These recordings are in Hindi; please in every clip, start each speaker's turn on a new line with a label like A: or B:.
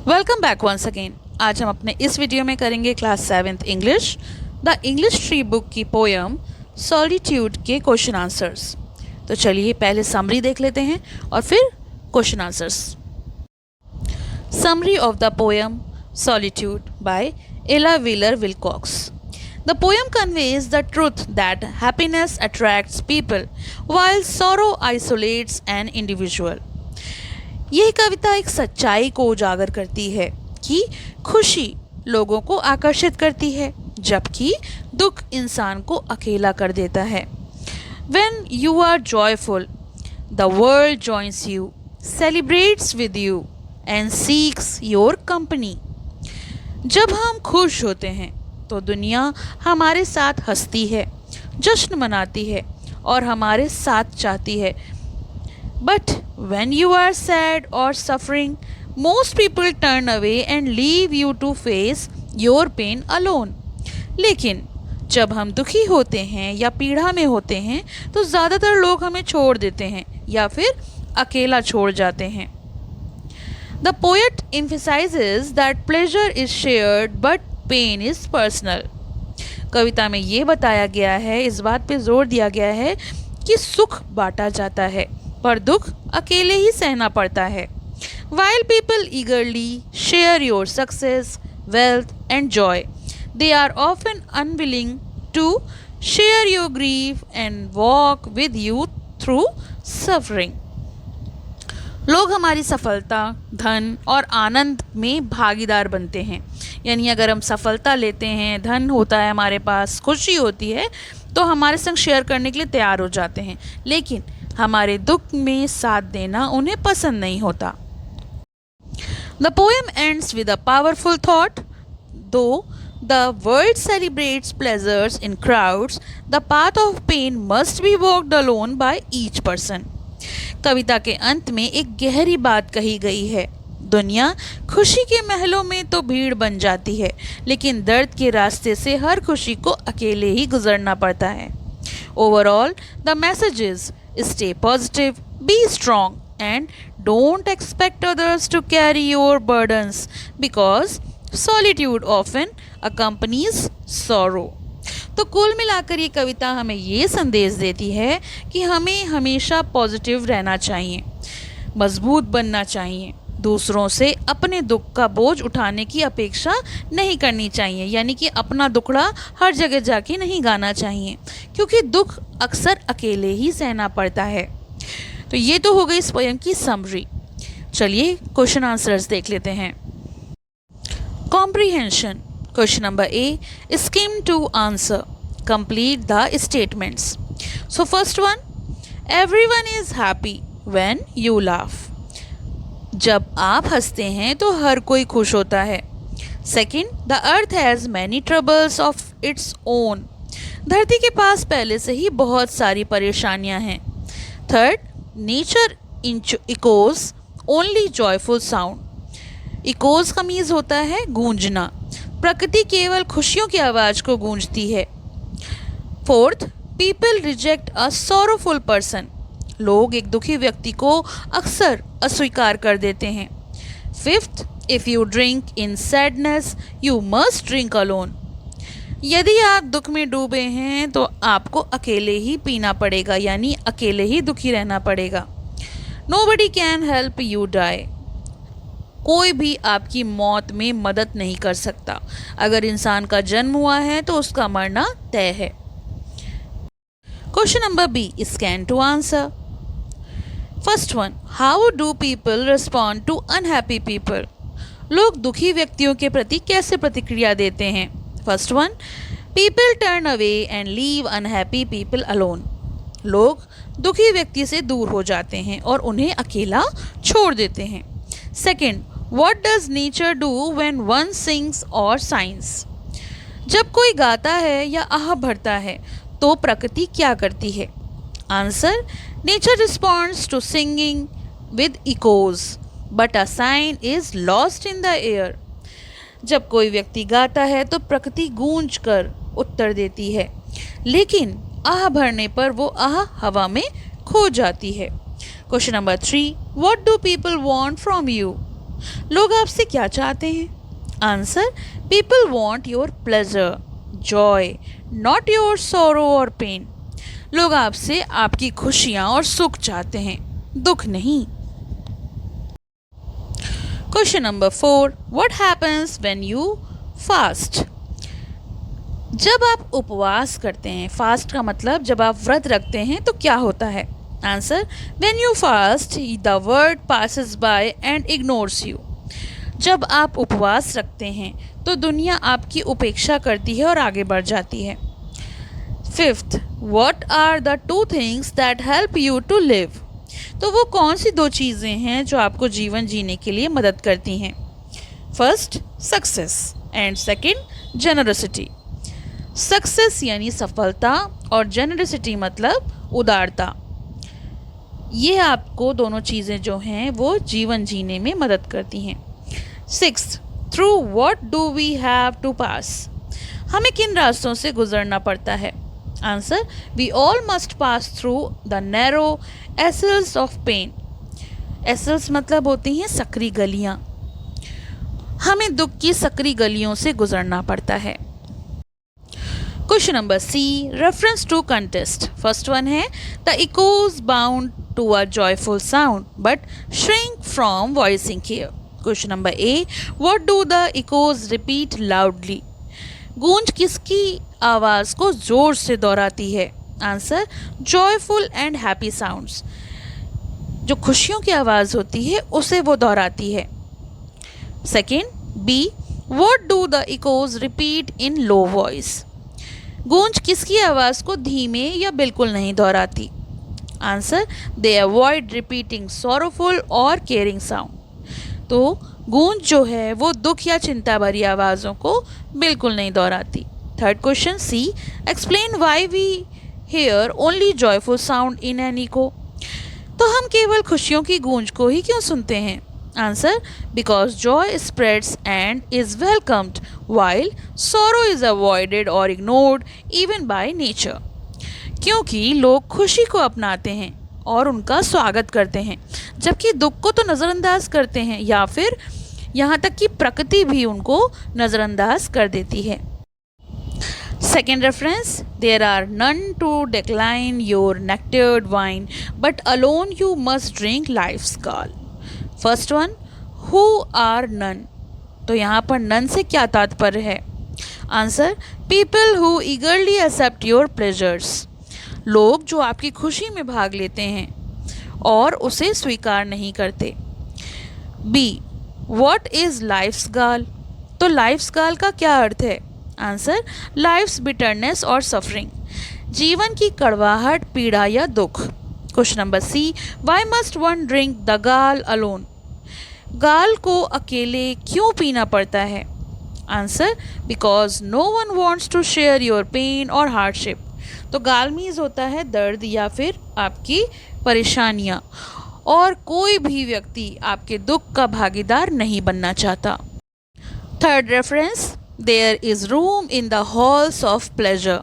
A: Welcome back once again. आज हम अपने इस वीडियो में करेंगे class 7th English the English tree book की पोयम सॉलिट्यूड के क्वेश्चन आंसर्स। तो चलिए पहले समरी देख लेते हैं और फिर question answers. Summary of the poem solitude by Ella Wheeler Wilcox. The poem conveys the truth that happiness attracts people while sorrow isolates an individual. यह कविता एक सच्चाई को उजागर करती है कि खुशी लोगों को आकर्षित करती है जबकि दुख इंसान को अकेला कर देता है। When you are joyful, the world joins you, celebrates with you and seeks your company. जब हम खुश होते हैं तो दुनिया हमारे साथ हंसती है, जश्न मनाती है और हमारे साथ चाहती है। But when you are sad or suffering, most people turn away and leave you to face your pain alone. लेकिन जब हम दुखी होते हैं या पीड़ा में होते हैं तो ज़्यादातर लोग हमें छोड़ देते हैं या फिर अकेला छोड़ जाते हैं। The poet emphasizes that pleasure is shared but pain is personal. कविता में ये बताया गया है, इस बात पे जोर दिया गया है कि सुख बांटा जाता है पर दुख अकेले ही सहना पड़ता है। While people eagerly share your success, wealth and joy, they are often unwilling to share your grief and walk with you through suffering. लोग हमारी सफलता, धन और आनंद में भागीदार बनते हैं। यानी अगर हम सफलता लेते हैं, धन होता है हमारे पास, खुशी होती है तो हमारे संग शेयर करने के लिए तैयार हो जाते हैं, लेकिन हमारे दुख में साथ देना उन्हें पसंद नहीं होता। The poem ends with a powerful thought. Though the world celebrates pleasures in crowds, the path of pain must be walked alone by each person. कविता के अंत में एक गहरी बात कही गई है। दुनिया खुशी के महलों में तो भीड़ बन जाती है, लेकिन दर्द के रास्ते से हर खुशी को अकेले ही गुजरना पड़ता है। Overall, the message is stay positive, be strong, and don't expect others to carry your burdens because solitude often accompanies sorrow. तो कुल मिलाकर ये कविता हमें ये संदेश देती है कि हमें हमेशा पॉजिटिव रहना चाहिए, मजबूत बनना चाहिए, दूसरों से अपने दुख का बोझ उठाने की अपेक्षा नहीं करनी चाहिए। यानी कि अपना दुखड़ा हर जगह जाके नहीं गाना चाहिए क्योंकि दुख अक्सर अकेले ही सहना पड़ता है। तो ये तो हो गई इस पोयम की समरी। चलिए क्वेश्चन आंसर्स देख लेते हैं। Comprehension. Question number A, skim to answer. Complete the statements. So first one, everyone is happy when you laugh. जब आप हंसते हैं तो हर कोई खुश होता है। Second, the earth has many troubles of its own. धरती के पास पहले से ही बहुत सारी परेशानियां हैं। Third, nature echoes only joyful sound. Echoes का मीज़ होता है गूंजना। प्रकृति केवल खुशियों की आवाज़ को गूंजती है। फोर्थ, पीपल रिजेक्ट अ सॉरोफुल पर्सन। लोग एक दुखी व्यक्ति को अक्सर अस्वीकार कर देते हैं। Fifth, if you drink in sadness you must drink alone. यदि आप दुख में डूबे हैं तो आपको अकेले ही पीना पड़ेगा, यानी अकेले ही दुखी रहना पड़ेगा। Nobody can help you die. कोई भी आपकी मौत में मदद नहीं कर सकता। अगर इंसान का जन्म हुआ है तो उसका मरना तय है। Question number B, scan to answer. First one, how do people respond to unhappy people. लोग दुखी व्यक्तियों के प्रति कैसे प्रतिक्रिया देते हैं। First one, people turn away and leave unhappy people alone. लोग दुखी व्यक्ति से दूर हो जाते हैं और उन्हें अकेला छोड़ देते हैं। Second, What does nature do when one sings or signs? जब कोई गाता है या आह भरता है तो प्रकृति क्या करती है। Answer, nature responds to singing with echoes but a sigh is lost in the air. जब कोई व्यक्ति गाता है तो प्रकृति गूंज कर उत्तर देती है, लेकिन आह भरने पर वो आह हवा में खो जाती है। Question number 3, What do people want from you? लोग आपसे क्या चाहते हैं? Answer, people want your pleasure, Joy, not your सोरो और पेन। लोग आपसे आपकी खुशियाँ और सुख चाहते हैं, दुख नहीं। Question number 4, what happens when you fast? जब आप उपवास करते हैं, फास्ट का मतलब जब आप व्रत रखते हैं तो क्या होता है? Answer, when you fast the world passes by and ignores you. जब आप उपवास रखते हैं तो दुनिया आपकी उपेक्षा करती है और आगे बढ़ जाती है। 5th, what are the 2 things that help you to live? तो वो कौन सी 2 चीज़ें हैं जो आपको जीवन जीने के लिए मदद करती हैं? First, success and second, generosity. Success यानी सफलता और जेनरसिटी मतलब उदारता। ये आपको दोनों चीज़ें जो हैं वो जीवन जीने में मदद करती हैं। 6th, through what do we have to pass? हमें किन रास्तों से गुजरना पड़ता है? Answer, we all must pass through the narrow aisles of pain. Aisles मतलब होती हैं सकरी गलियाँ। हमें दुख की सकरी गलियों से गुजरना पड़ता है। Question number C, reference to context. First one है, the echoes bound to a joyful sound but shrink from voicing here. Question number A, what do the echoes repeat loudly? गूंज किसकी आवाज़ को जोर से दोहराती है? Answer, joyful and happy sounds. जो खुशियों की आवाज़ होती है उसे वो दोहराती है। Second B, what do the echoes repeat in low voice? गूंज किसकी आवाज़ को धीमे या बिल्कुल नहीं दोहराती? Answer, they avoid repeating sorrowful और केयरिंग साउंड। तो गूंज जो है वो दुख या चिंता भरी आवाज़ों को बिल्कुल नहीं दोहराती। Third question C, explain why we hear only joyful sound in an echo? तो हम केवल खुशियों की गूंज को ही क्यों सुनते हैं? Answer, because Joy spreads and is welcomed while sorrow is avoided और इग्नोर्ड इवन बाय नेचर। क्योंकि लोग खुशी को अपनाते हैं और उनका स्वागत करते हैं, जबकि दुख को तो नज़रअंदाज करते हैं या फिर यहाँ तक कि प्रकृति भी उनको नज़रअंदाज कर देती है। Second reference, there are none to decline your nectared wine but alone you must drink life's gall. First one, who are none? तो यहाँ पर नन से क्या तात्पर्य है? Answer, people who eagerly accept your pleasures. लोग जो आपकी खुशी में भाग लेते हैं और उसे स्वीकार नहीं करते। बी, व्हाट इज़ लाइफ्स गाल? तो लाइफ्स गाल का क्या अर्थ है? आंसर, लाइफ्स बिटरनेस और सफरिंग। जीवन की कड़वाहट, पीड़ा या दुख। Question number C, why must one drink the gall alone? Gall को अकेले क्यों पीना पड़ता है? Answer, because no one wants to share your pain और हार्डशिप। तो गाल मीन्स होता है दर्द या फिर आपकी परेशानियाँ, और कोई भी व्यक्ति आपके दुख का भागीदार नहीं बनना चाहता। Third reference, there is room in the halls of pleasure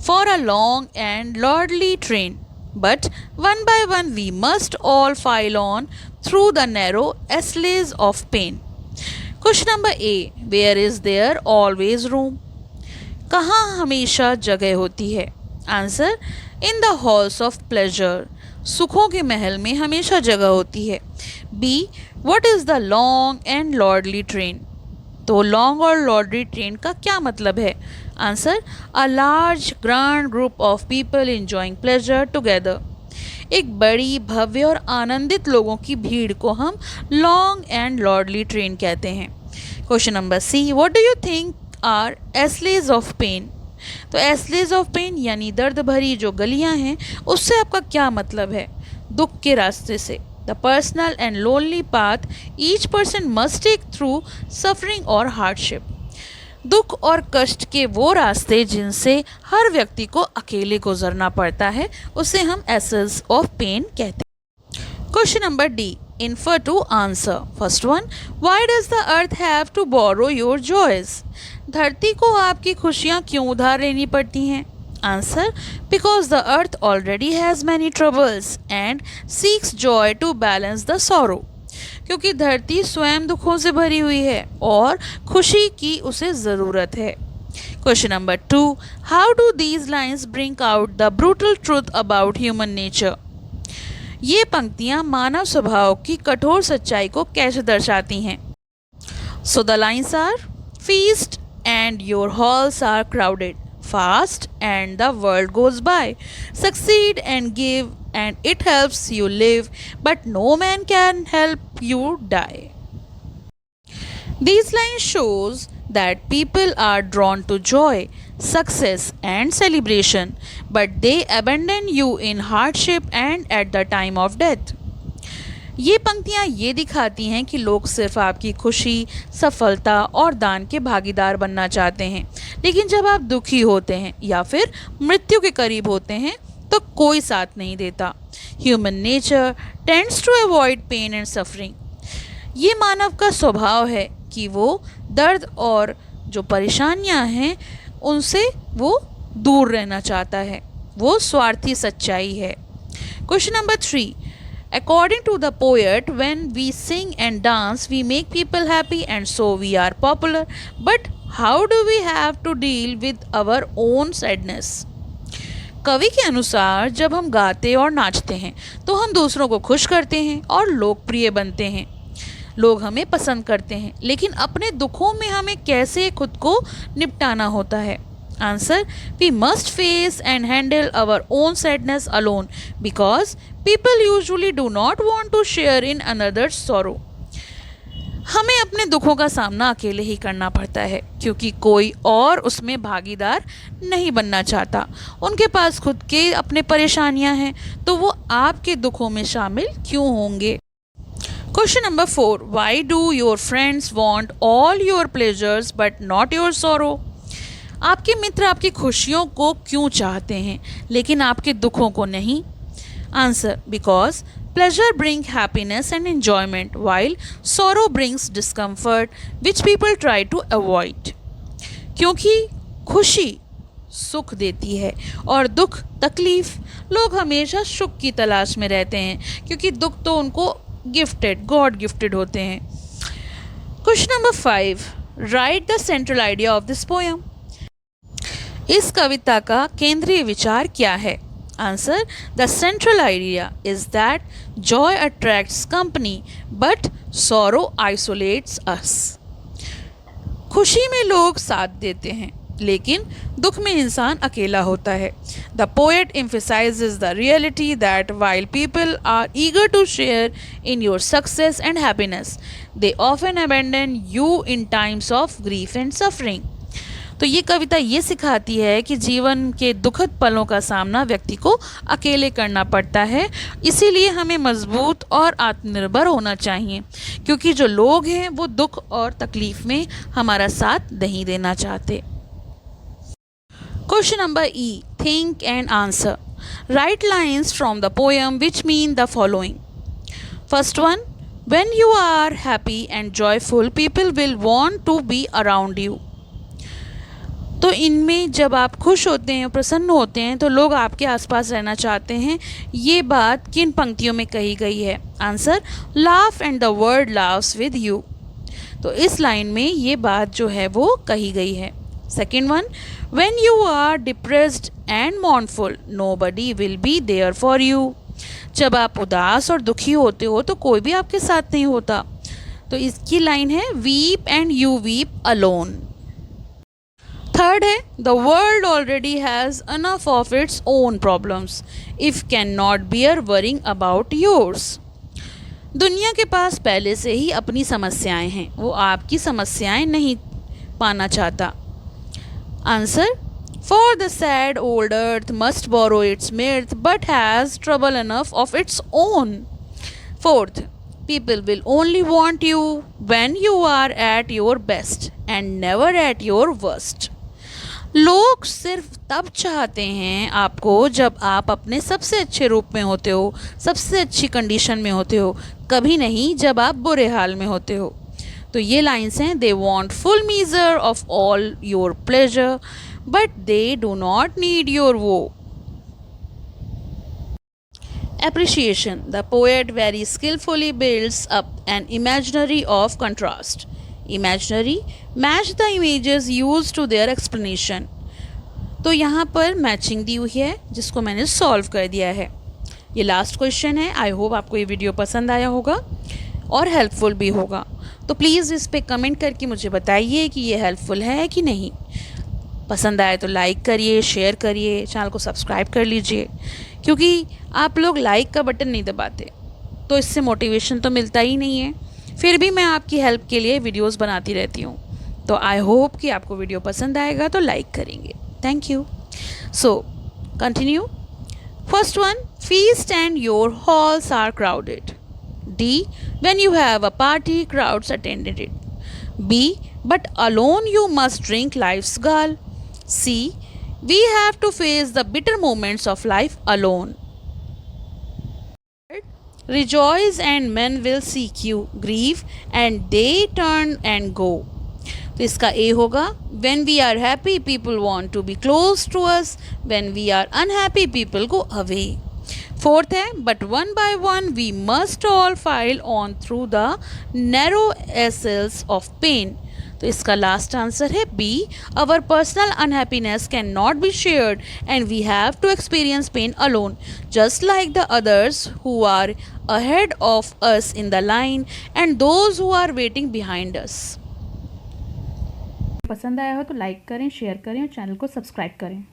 A: for a long and lordly train but one by one we must all file on through the narrow alleys of pain. Question number A, where is there always room? कहाँ हमेशा जगह होती है? Answer, in the halls of pleasure. सुखों के महल में हमेशा जगह होती है। B, what is the long and lordly train? तो लॉन्ग और लॉर्डली ट्रेन का क्या मतलब है? Answer, a large grand group of people enjoying pleasure together. एक बड़ी, भव्य और आनंदित लोगों की भीड़ को हम लॉन्ग एंड लॉर्डली ट्रेन कहते हैं। Question number C, what do you think are aisles of pain? तो एस्लेज ऑफ पेन यानी दर्द भरी जो गलियां हैं, उससे आपका क्या मतलब है? दुख के रास्ते से। The personal and lonely path each person must take through suffering or hardship. दुख और कष्ट के वो रास्ते जिनसे हर व्यक्ति को अकेले गुजरना पड़ता है, उसे हम एसेस ऑफ पेन कहते हैं। Question number D, infer to answer. First one, why does the earth have to borrow your joys? धरती को आपकी खुशियाँ क्यों उधार लेनी पड़ती हैं? Answer, because the earth already has many troubles and seeks joy to balance the sorrow. क्योंकि धरती स्वयं दुखों से भरी हुई है और खुशी की उसे ज़रूरत है। Question number 2, how do these lines bring out the brutal truth about human nature? ये पंक्तियाँ मानव स्वभाव की कठोर सच्चाई को कैसे दर्शाती हैं? So the lines are, feast and your halls are crowded, fast and the world goes by, succeed and give and it helps you live, but no man can help you die. These lines shows that people are drawn to joy, success and celebration, but they abandon you in hardship and at the time of death. ये पंक्तियाँ ये दिखाती हैं कि लोग सिर्फ आपकी खुशी, सफलता और दान के भागीदार बनना चाहते हैं, लेकिन जब आप दुखी होते हैं या फिर मृत्यु के करीब होते हैं तो कोई साथ नहीं देता। Human nature tends to avoid pain and suffering. ये मानव का स्वभाव है कि वो दर्द और जो परेशानियाँ हैं उनसे वो दूर रहना चाहता है। वो स्वार्थी सच्चाई है। Question number 3, according to the poet, when we sing and dance, we make people happy and so we are popular. But how do we have to deal with our own sadness? कवि के अनुसार जब हम गाते और नाचते हैं तो हम दूसरों को खुश करते हैं और लोकप्रिय बनते हैं। लोग हमें पसंद करते हैं, लेकिन अपने दुखों में हमें कैसे खुद को निपटाना होता है? Answer, we must face and handle our own sadness alone because people usually do not want to share in another's sorrow. हमें अपने दुखों का सामना अकेले ही करना पड़ता है क्योंकि कोई और उसमें भागीदार नहीं बनना चाहता। उनके पास खुद के अपने परेशानियां हैं तो वो आपके दुखों में शामिल क्यों होंगे? Question number 4, why do your friends want all your pleasures but not your sorrow? आपके मित्र आपकी खुशियों को क्यों चाहते हैं लेकिन आपके दुखों को नहीं? Answer, because pleasure bring happiness and enjoyment while sorrow brings discomfort which people try to avoid. क्योंकि खुशी सुख देती है और दुख तकलीफ। लोग हमेशा सुख की तलाश में रहते हैं क्योंकि दुख तो उनको गिफ्टेड, गॉड गिफ्टेड होते हैं। Question number 5, write the central idea of this poem. इस कविता का केंद्रीय विचार क्या है? Answer, the central idea is that joy attracts company but sorrow isolates us. खुशी में लोग साथ देते हैं लेकिन दुख में इंसान अकेला होता है। The poet emphasizes the reality that while people are eager to share in your success and happiness, they often abandon you in times of grief and suffering. तो ये कविता ये सिखाती है कि जीवन के दुखद पलों का सामना व्यक्ति को अकेले करना पड़ता है। इसीलिए हमें मजबूत और आत्मनिर्भर होना चाहिए क्योंकि जो लोग हैं वो दुख और तकलीफ में हमारा साथ नहीं देना चाहते। Question number E, think and answer. Write lines from the poem which mean the following. First one, when you are happy and joyful people will want to be around you. तो इनमें जब आप खुश होते हैं, प्रसन्न होते हैं तो लोग आपके आसपास रहना चाहते हैं। ये बात किन पंक्तियों में कही गई है? Answer, laugh and the world laughs with you. तो इस लाइन में ये बात जो है वो कही गई है। Second one, when you are depressed and mournful nobody will be there for you. जब आप उदास और दुखी होते हो तो कोई भी आपके साथ नहीं होता। तो इसकी लाइन है, weep and you weep alone. Third है, the world already has enough of its own problems if can not bear worrying about yours. दुनिया के पास पहले से ही अपनी समस्याएं हैं, वो आपकी समस्याएं नहीं पाना चाहता। Answer, for the sad old earth must borrow its mirth but has trouble enough of its own. Fourth, people will only want you when you are at your best and never at your worst. लोग सिर्फ तब चाहते हैं आपको जब आप अपने सबसे अच्छे रूप में होते हो, सबसे अच्छी कंडीशन में होते हो, कभी नहीं जब आप बुरे हाल में होते हो। तो ये लाइन्स हैं, they want full measure of all your pleasure but they do not need your woe. Appreciation. The poet very skillfully builds up an imaginary of contrast. Imaginary. Match the images used to their explanation. तो यहाँ पर मैचिंग दी हुई है जिसको मैंने सॉल्व कर दिया है. ये लास्ट क्वेश्चन है. आई होप आपको ये वीडियो पसंद आया होगा और हेल्पफुल भी होगा. तो प्लीज़ इस पर कमेंट करके मुझे बताइए कि ये हेल्पफुल है कि नहीं. पसंद आए तो लाइक करिए, शेयर करिए, चैनल को सब्सक्राइब कर लीजिए, क्योंकि आप लोग लाइक का बटन नहीं दबाते तो इससे मोटिवेशन तो मिलता ही नहीं है. फिर भी मैं आपकी हेल्प के लिए वीडियोस बनाती रहती हूँ. तो आई होप कि आपको वीडियो पसंद आएगा तो लाइक करेंगे. Thank you. So continue. First one, feast and your halls are crowded. D, when you have a party, crowds attended it. B, but alone you must drink life's gall. C, we have to face the bitter moments of life alone. Rejoice and men will seek you. Grieve and they turn and go. तो इसका ए होगा, when we are happy people want to be close to us, when we are unhappy people go away. Fourth है, but one by one we must all file on through the narrow aisles of pain. तो इसका लास्ट आंसर है B, our personal unhappiness cannot be shared and we have to experience pain alone, just like the others who are ahead of us in the line and those who are waiting behind us. पसंद आया हो तो लाइक करें, शेयर करें और चैनल को सब्सक्राइब करें.